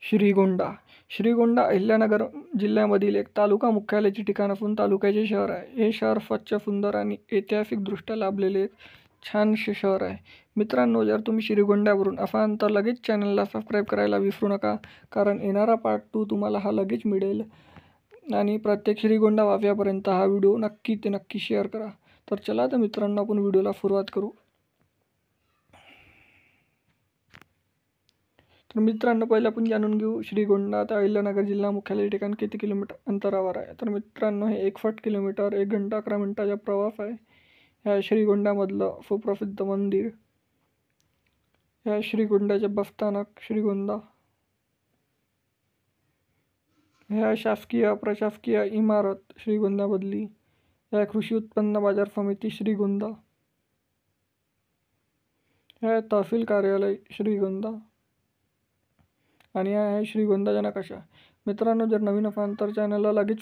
श्रीगोंदा श्रीगोंदा अहिल्यानगर जिल्ह्यामधील एक तालुका मुख्यालयाचे ठिकाण असून तालुक्याचे शहर आहे. हे शहर स्वच्छ, सुंदर आणि ऐतिहासिकदृष्ट्या लाभलेले एक छानसे शहर आहे. मित्रांनो, जर तुम्ही श्रीगोंद्यावरून असाल तर लगेच चॅनलला सबस्क्राईब करायला विसरू नका, कारण येणारा पार्ट 2 तुम्हाला हा लगेच मिळेल. आणि प्रत्येक श्रीगोंदा वासियापर्यंत हा व्हिडिओ नक्की शेअर करा. तर चला तर मित्रांनो, आपण व्हिडिओला सुरुवात करू. तर मित्रांनो, पहिले आपण जाणून घेऊ श्रीगोंदा ते अहिल्यानगर जिल्हा मुख्यालय ठिकाण किती किलोमीटर अंतरावर आहे. तर मित्रांनो, हे 61 किलोमीटर 1 घंटा 11 मिनिटाचा प्रवास आहे. ह्या श्रीगोंद्यामधलं सुप्रसिद्ध मंदिर, ह्या श्रीगोंद्याचे बसस्थानक श्रीगोंदा, ह्या शासकीय प्रशासकीय इमारत श्रीगोंद्यामधली, ह्या कृषी उत्पन्न बाजार समिती श्रीगोंदा, ह्या तहसील कार्यालय श्रीगोंदा आणि हा आहे श्रीगोंदाचा नकाशा. मित्रांनो, जर नवीन असाल तर चॅनलला लगेच